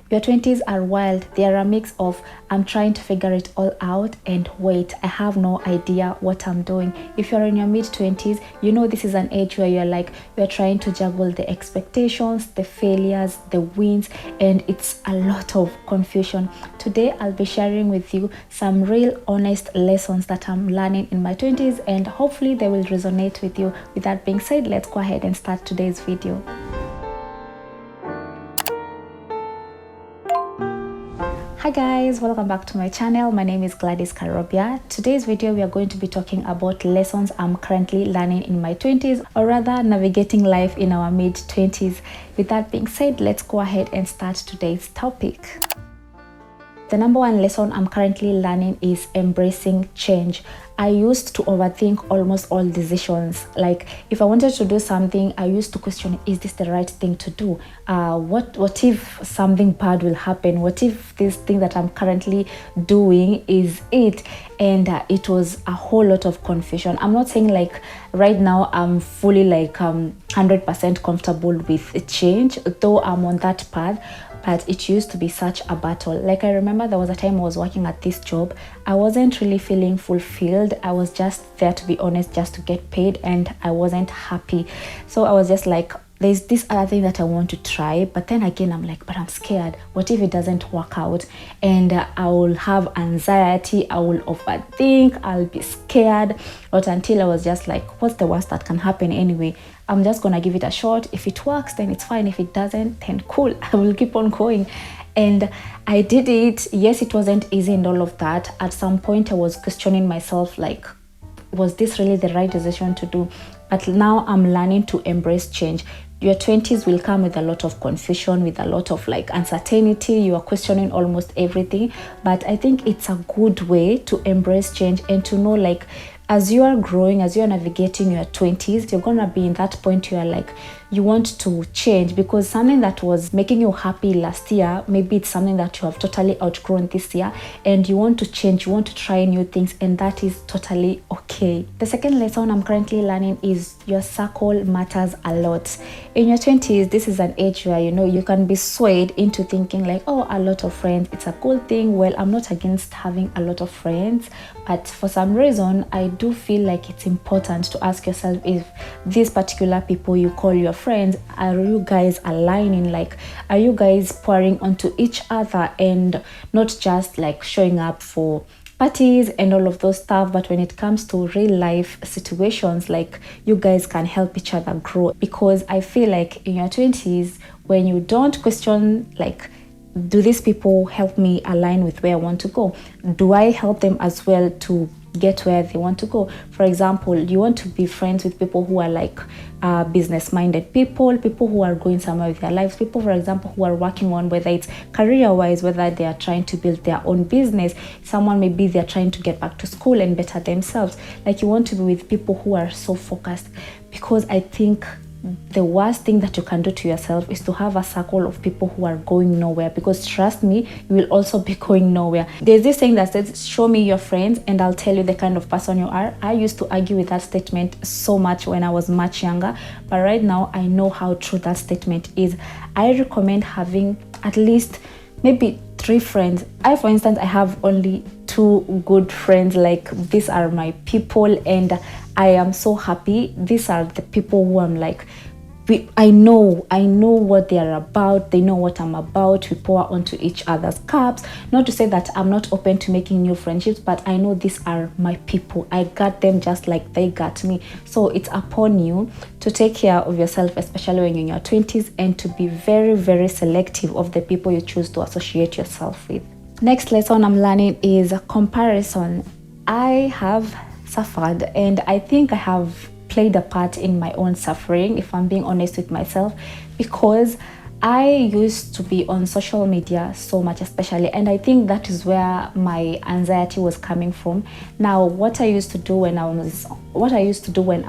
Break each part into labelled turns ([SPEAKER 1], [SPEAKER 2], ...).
[SPEAKER 1] Your 20s are wild. They are a mix of I'm trying to figure it all out and wait, I have no idea what I'm doing. If you're in your mid-20s, you know this is an age where you're trying to juggle the expectations, the failures, the wins, and it's a lot of confusion. Today, I'll be sharing with you some real honest lessons that I'm learning in my 20s, and hopefully they will resonate with you. With that being said, let's go ahead and start today's video. Hi guys, welcome back to my channel. My name is Gladys Karobia. Today's video we are going to be talking about lessons I'm currently learning in my 20s, or rather navigating life in our mid-20s. With that being said, let's go ahead and start today's topic. The number one lesson I'm currently learning is embracing change. I used to overthink almost all decisions. Like if I wanted to do something, I used to question, is this the right thing to do? What if something bad will happen? What if this thing that I'm currently doing is it? And it was a whole lot of confusion. I'm not saying like right now I'm fully 100% comfortable with change, though I'm on that path. But it used to be such a battle. Like I remember there was a time I was working at this job. I wasn't really feeling fulfilled. I was just there, to be honest, just to get paid, and I wasn't happy. So I was just like, there's this other thing that I want to try, but then again I'm like, but I'm scared. What if it doesn't work out? And I will have anxiety, I will overthink, I'll be scared. But until I was just like, what's the worst that can happen anyway? I'm just gonna give it a shot. If it works, then it's fine. If it doesn't, then cool, I will keep on going. And I did it. Yes, it wasn't easy and all of that. At some point I was questioning myself, like, was this really the right decision to do? But now I'm learning to embrace change. Your 20s will come with a lot of confusion, with a lot of uncertainty. You are questioning almost everything. But I think it's a good way to embrace change and to know as you are growing, as you are navigating your 20s, you're gonna be in that point where you want to change, because something that was making you happy last year, maybe it's something that you have totally outgrown this year, and you want to change, you want to try new things, and that is totally okay. The second lesson I'm currently learning is your circle matters a lot. In your 20s, this is an age where you can be swayed into thinking oh, a lot of friends, it's a cool thing. Well, I'm not against having a lot of friends, but for some reason I do feel like it's important to ask yourself if these particular people you call your friends, are you guys aligning? Are you guys pouring onto each other and not just showing up for parties and all of those stuff, but when it comes to real life situations, you guys can help each other grow? Because I feel in your 20s, when you don't question do these people help me align with where I want to go? Do I help them as well to get where they want to go? For example, you want to be friends with people who are business-minded people who are going somewhere with their lives, people, for example, who are working on, whether it's career-wise, whether they are trying to build their own business, someone maybe they're trying to get back to school and better themselves. You want to be with people who are so focused, because I think the worst thing that you can do to yourself is to have a circle of people who are going nowhere, because trust me, you will also be going nowhere. There's this saying that says, show me your friends and I'll tell you the kind of person you are. I used to argue with that statement so much when I was much younger, but right now I know how true that statement is. I recommend having at least maybe 3 friends. For instance, I have only 2 good friends. These are my people, and I am so happy. These are the people who I'm I know what they are about. They know what I'm about. We pour onto each other's cups. Not to say that I'm not open to making new friendships, but I know these are my people. I got them just like they got me. So it's upon you to take care of yourself, especially when you're in your 20s, and to be very, very selective of the people you choose to associate yourself with. Next lesson I'm learning is comparison. I have suffered, and I think I have played a part in my own suffering, if I'm being honest with myself, because I used to be on social media so much, especially, and I think that is where my anxiety was coming from. Now, what I used to do when I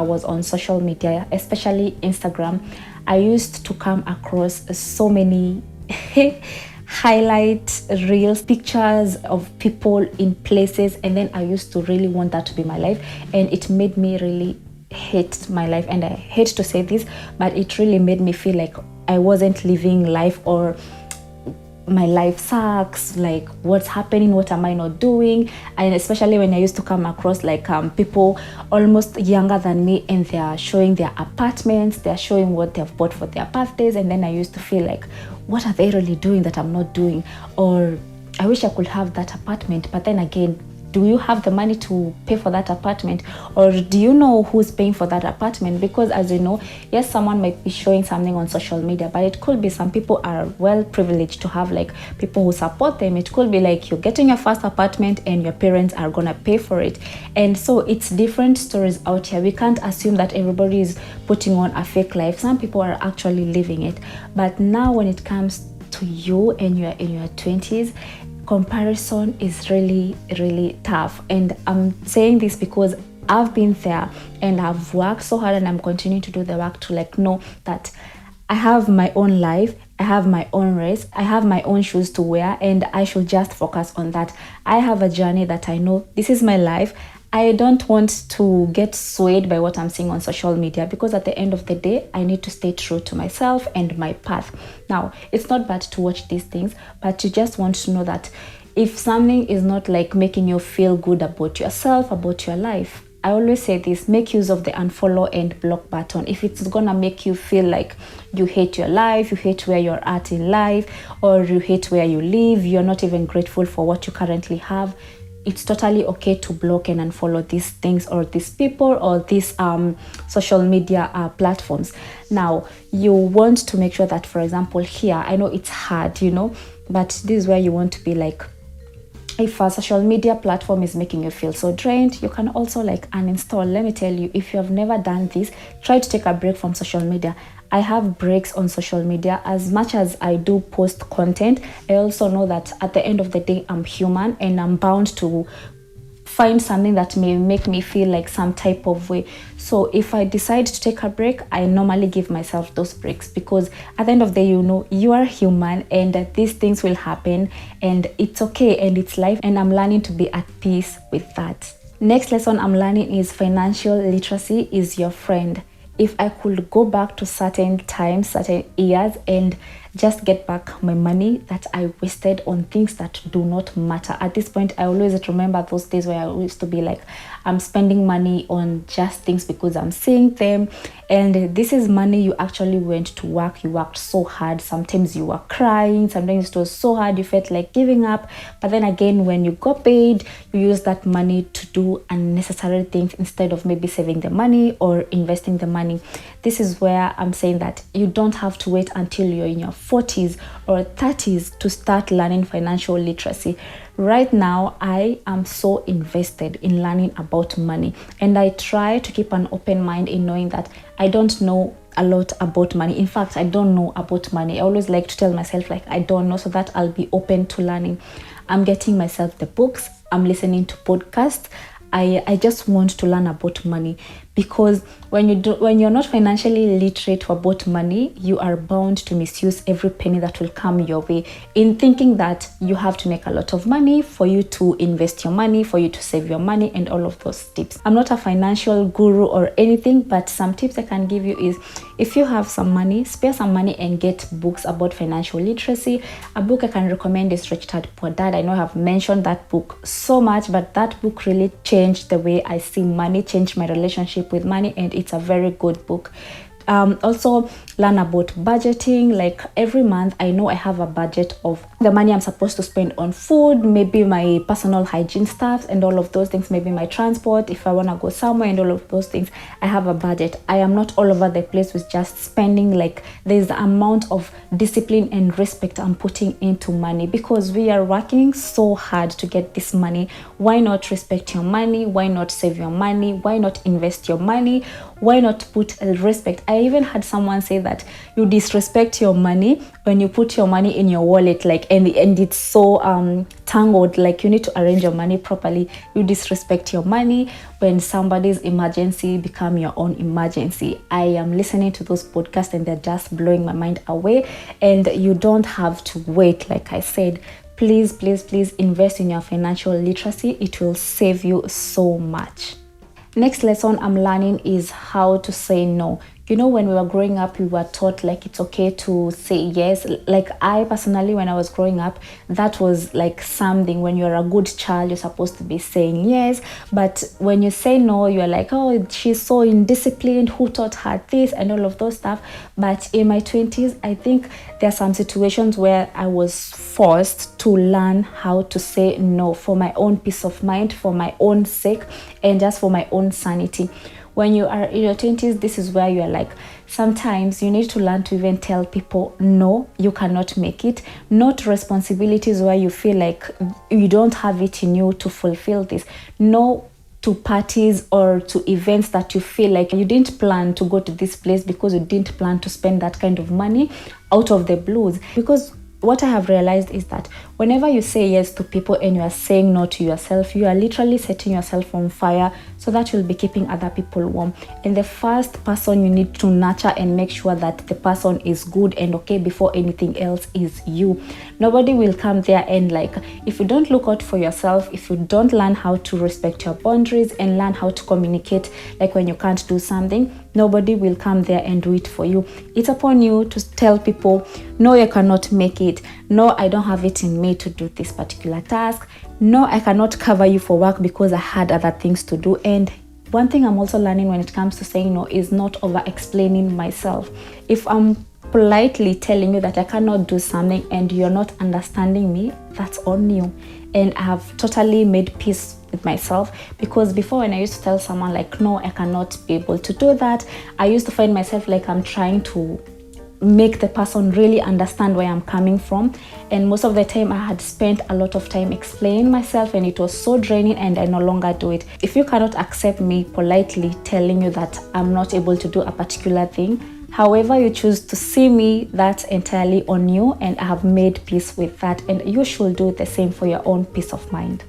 [SPEAKER 1] was on social media, especially Instagram, I used to come across so many highlight reels, pictures of people in places, and then I used to really want that to be my life, and it made me really hate my life. And I hate to say this, but it really made me feel like I wasn't living life, or my life sucks, like what's happening, what am I not doing. And especially when I used to come across like people almost younger than me, and they are showing their apartments, they're showing what they've bought for their birthdays, and then I used to feel like, what are they really doing that I'm not doing? Or I wish I could have that apartment. But then again, do you have the money to pay for that apartment? Or do you know who's paying for that apartment? Because as you know, yes, someone might be showing something on social media, but it could be some people are well privileged to have like people who support them. It could be like you're getting your first apartment and your parents are gonna pay for it. And so it's different stories out here. We can't assume that everybody is putting on a fake life. Some people are actually living it. But now when it comes to you and you're in your 20s, comparison is really tough. And I'm saying this because I've been there and I've worked so hard, and I'm continuing to do the work to like know that I have my own life, I have my own race, I have my own shoes to wear, and I should just focus on that. I have a journey that I know this is my life. I don't want to get swayed by what I'm seeing on social media, because at the end of the day, I need to stay true to myself and my path. Now, it's not bad to watch these things, but you just want to know that if something is not like making you feel good about yourself, about your life, I always say this, make use of the unfollow and block button. If it's gonna make you feel like you hate your life, you hate where you're at in life, or you hate where you live, you're not even grateful for what you currently have, it's totally okay to block and unfollow these things or these people or these social media platforms. Now, you want to make sure that, for example, here, I know it's hard, but this is where you want to be like, if a social media platform is making you feel so drained, you can also like uninstall. Let me tell you, if you have never done this, try to take a break from social media. I have breaks on social media. As much as I do post content, I also know that at the end of the day, I'm human and I'm bound to find something that may make me feel like some type of way. So if I decide to take a break, I normally give myself those breaks, because at the end of the day, you are human and these things will happen, and it's okay and it's life, and I'm learning to be at peace with that. Next lesson I'm learning is financial literacy is your friend. If I could go back to certain times, certain years, and just get back my money that I wasted on things that do not matter. At this point, I always remember those days where I used to be like, I'm spending money on just things because I'm seeing them. And this is money you actually went to work. You worked so hard. Sometimes you were crying. Sometimes it was so hard. You felt like giving up. But then again, when you got paid, you use that money to do unnecessary things instead of maybe saving the money or investing the money. This is where I'm saying that you don't have to wait until you're in your 40s or 30s to start learning financial literacy. Right now, I am so invested in learning about money, and I try to keep an open mind in knowing that I don't know a lot about money. In fact, I don't know about money. I always like to tell myself like I don't know, so that I'll be open to learning. I'm getting myself the books, I'm listening to podcasts. I just want to learn about money, because when you're not financially literate about money, you are bound to misuse every penny that will come your way, in thinking that you have to make a lot of money for you to invest your money, for you to save your money, and all of those tips. I'm not a financial guru or anything, but some tips I can give you is, if you have some money, spare some money and get books about financial literacy. A book I can recommend is Rich Dad Poor Dad. I know I have mentioned that book so much, but that book really changed the way I see money, changed my relationship with money, and it's a very good book. Also learn about budgeting. Like every month, I know I have a budget of the money I'm supposed to spend on food, maybe my personal hygiene stuff and all of those things, maybe my transport if I want to go somewhere, and all of those things. I have a budget. I am not all over the place with just spending. Like there's the amount of discipline and respect I'm putting into money, because we are working so hard to get this money. Why not respect your money? Why not save your money? Why not invest your money? Why not put respect? I even had someone say that you disrespect your money when you put your money in your wallet, like and it's so tangled. Like you need to arrange your money properly. You disrespect your money when somebody's emergency become your own emergency. I am listening to those podcasts and they're just blowing my mind away. And you don't have to wait. Like I said, please invest in your financial literacy. It will save you so much. Next lesson I'm learning is how to say no. You know, when we were growing up, we were taught like it's okay to say yes. Like I personally, when I was growing up, that was like something. When you're a good child, you're supposed to be saying yes. But when you say no, you're like, oh, she's so indisciplined. Who taught her this and all of those stuff? But in my 20s, I think there are some situations where I was forced to learn how to say no for my own peace of mind, for my own sake, and just for my own sanity. When you are in your 20s, this is where you're like, sometimes you need to learn to even tell people, no, you cannot make it. Not responsibilities where you feel like you don't have it in you to fulfill this. No to parties or to events that you feel like you didn't plan to go to this place because you didn't plan to spend that kind of money out of the blues. Because what I have realized is that whenever you say yes to people and you are saying no to yourself, you are literally setting yourself on fire, so that you'll be keeping other people warm. And the first person you need to nurture and make sure that the person is good and okay before anything else is you. Nobody will come there and like, if you don't look out for yourself, if you don't learn how to respect your boundaries and learn how to communicate, like when you can't do something, nobody will come there and do it for you. It's upon you to tell people, no, you cannot make it. No, I don't have it in me to do this particular task. No, I cannot cover you for work because I had other things to do. And one thing I'm also learning when it comes to saying no is not over explaining myself. If I'm politely telling you that I cannot do something and you're not understanding me, that's on you. And I have totally made peace with myself, because before, when I used to tell someone like, no, I cannot be able to do that, I used to find myself like I'm trying to make the person really understand where I'm coming from. And most of the time I had spent a lot of time explaining myself, and it was so draining, and I no longer do it. If you cannot accept me politely telling you that I'm not able to do a particular thing, however you choose to see me, that's entirely on you, and I have made peace with that, and you should do the same for your own peace of mind.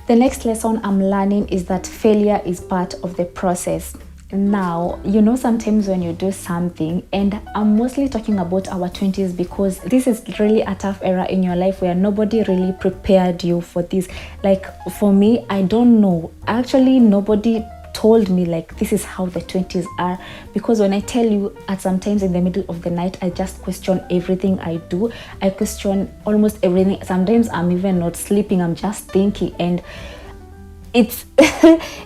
[SPEAKER 1] The next lesson I'm learning is that failure is part of the process. Now, you know, sometimes when you do something, and I'm mostly talking about our 20s because this is really a tough era in your life where nobody really prepared you for this. Like for me, I don't know. Actually, nobody told me like this is how the 20s are, because when I tell you, at sometimes in the middle of the night, I just question everything I do. I question almost everything. Sometimes I'm even not sleeping, I'm just thinking, and it's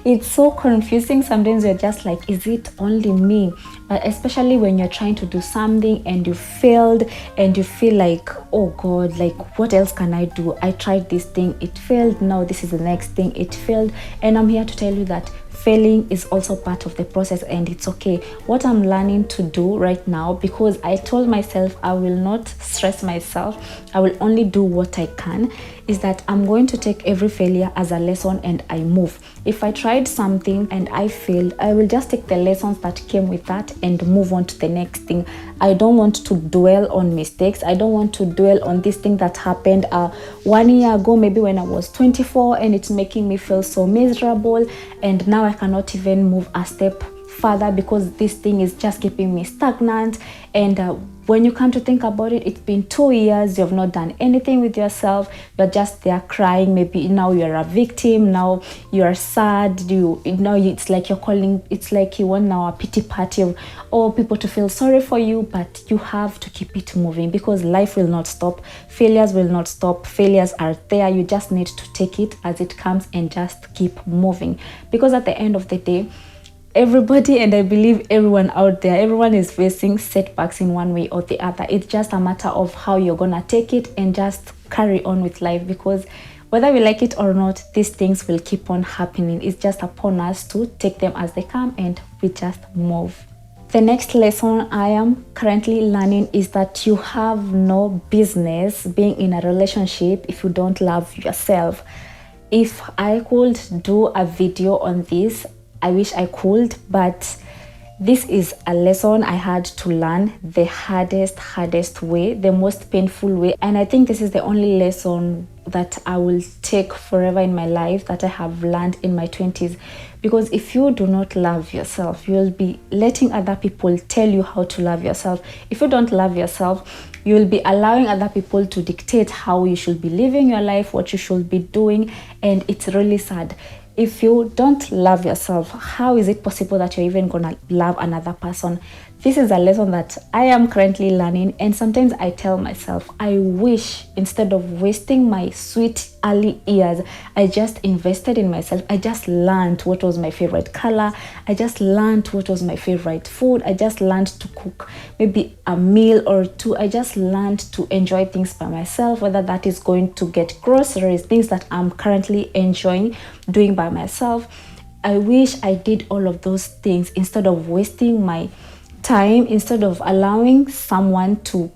[SPEAKER 1] it's so confusing. Sometimes you're just like, is it only me? But especially when you're trying to do something and you failed and you feel like, oh God, like what else can I do? I tried this thing, it failed, now this is the next thing, it failed. And I'm here to tell you that failing is also part of the process, and it's okay. What I'm learning to do right now, because I told myself I will not stress myself, I will only do what I can, is that I'm going to take every failure as a lesson and I move. If I tried something and I failed, I will just take the lessons that came with that and move on to the next thing. I don't want to dwell on mistakes. I don't want to dwell on this thing that happened 1 year ago, maybe when I was 24, and it's making me feel so miserable, and now I cannot even move a step further because this thing is just keeping me stagnant. And when you come to think about it, it's been 2 years, you've not done anything with yourself, you're just there crying. Maybe now you're a victim, now you're sad, it's like you're calling, it's like you want now a pity party of all people to feel sorry for you. But you have to keep it moving, because life will not stop, failures will not stop, failures are there. You just need to take it as it comes and just keep moving, because at the end of the day, everybody, and I believe everyone out there, everyone is facing setbacks in one way or the other. It's just a matter of how you're gonna take it and just carry on with life, because whether we like it or not, these things will keep on happening. It's just upon us to take them as they come and we just move. The next lesson I am currently learning is that you have no business being in a relationship if you don't love yourself. If I could do a video on this, I wish I could, but this is a lesson I had to learn the hardest way, the most painful way. And I think this is the only lesson that I will take forever in my life, that I have learned in my 20s. Because if you do not love yourself, you'll be letting other people tell you how to love yourself. If you don't love yourself, you'll be allowing other people to dictate how you should be living your life, what you should be doing, and it's really sad. If you don't love yourself, how is it possible that you're even gonna love another person? this is a lesson that I am currently learning, and sometimes I tell myself, I wish instead of wasting my sweet early years, I just invested in myself. I just learned what was my favorite color. I just learned what was my favorite food. I just learned to cook maybe a meal or two. I just learned to enjoy things by myself, whether that is going to get groceries, things that I'm currently enjoying doing by myself. I wish I did all of those things instead of wasting my time, instead of allowing someone to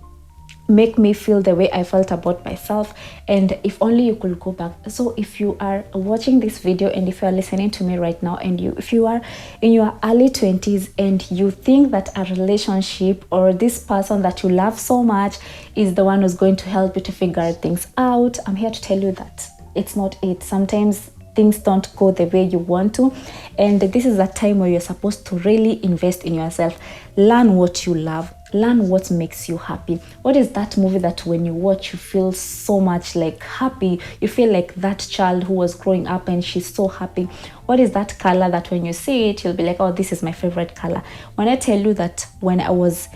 [SPEAKER 1] make me feel the way I felt about myself. And if only you could go back. So if you are watching this video and if you are listening to me right now, and if you are in your early 20s and you think that a relationship or this person that you love so much is the one who's going to help you to figure things out, I'm here to tell you that it's not it. Sometimes things don't go the way you want to, and this is a time where you're supposed to really invest in yourself. Learn what you love, learn what makes you happy. What is that movie that when you watch you feel so much like happy? You feel like that child who was growing up and she's so happy. What is that color that when you see it you'll be like, oh, this is my favorite color? When I tell you that when I was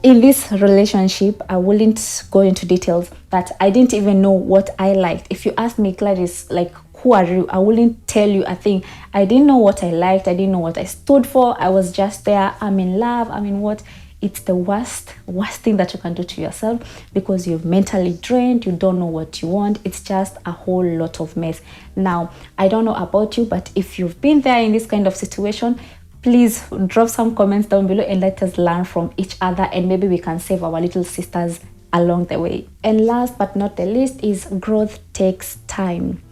[SPEAKER 1] in this relationship, I wouldn't go into details, that I didn't even know what I liked. If you ask me, Gladys, like, who are you? I wouldn't tell you a thing. I didn't know what I liked. I didn't know what I stood for. I was just there. I'm in love. I mean, what? It's the worst thing that you can do to yourself, because you're mentally drained. You don't know what you want. It's just a whole lot of mess. Now, I don't know about you, but if you've been there in this kind of situation, please drop some comments down below and let us learn from each other, and maybe we can save our little sisters along the way. And last but not the least is growth takes time.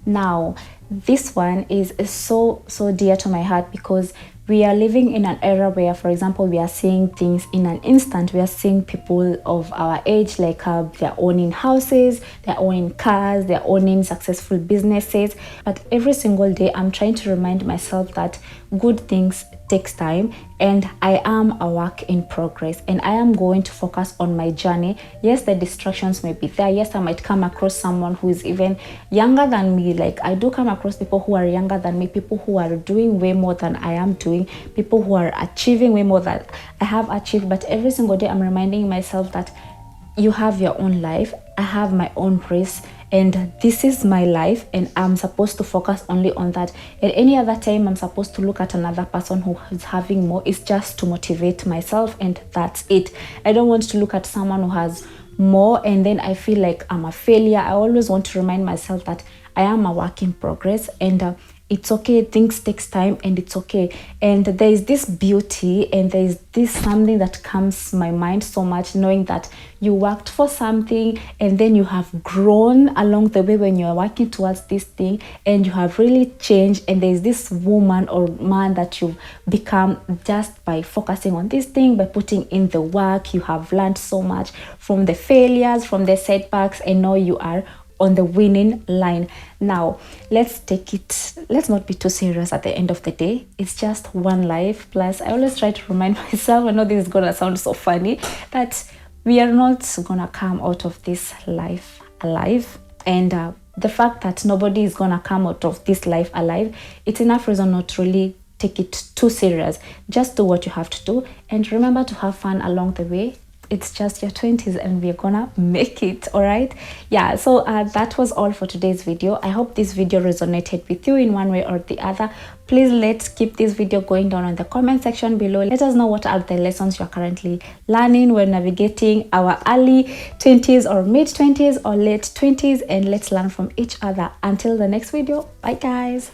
[SPEAKER 1] Now, this one is so dear to my heart, because we are living in an era where, for example, we are seeing things in an instant. We are seeing people of our age, like they're owning houses, they're owning cars, they're owning successful businesses. But every single day, I'm trying to remind myself that good things takes time, and I am a work in progress, and I am going to focus on my journey. Yes, the distractions may be there. Yes, I might come across someone who is even younger than me. Like, I do come across people who are younger than me, people who are doing way more than I am doing, people who are achieving way more than I have achieved. But every single day I'm reminding myself that you have your own life, I have my own race, and this is my life, and I'm supposed to focus only on that. At any other time I'm supposed to look at another person who is having more. It's just to motivate myself, and that's it. I don't want to look at someone who has more and then I feel like I'm a failure. I always want to remind myself that I am a work in progress, and it's okay. Things takes time, and it's okay. And there is this beauty, and there is this something that comes my mind so much, knowing that you worked for something and then you have grown along the way when you are working towards this thing, and you have really changed, and there is this woman or man that you've become just by focusing on this thing, by putting in the work. You have learned so much from the failures, from the setbacks, and now you are on the winning line. Now, let's not be too serious at the end of the day. It's just one life. Plus, I always try to remind myself, I know this is gonna sound so funny, that we are not gonna come out of this life alive. And the fact that nobody is gonna come out of this life alive, it's enough reason not to really take it too serious. Just do what you have to do, and remember to have fun along the way. It's just your 20s and we're gonna make it. All right, yeah, so that was all for today's video. I hope this video resonated with you in one way or the other. Please, let's keep this video going down in the comment section below. Let us know what are the lessons you're currently learning when navigating our early 20s or mid 20s or late 20s, and let's learn from each other. Until the next video, bye guys.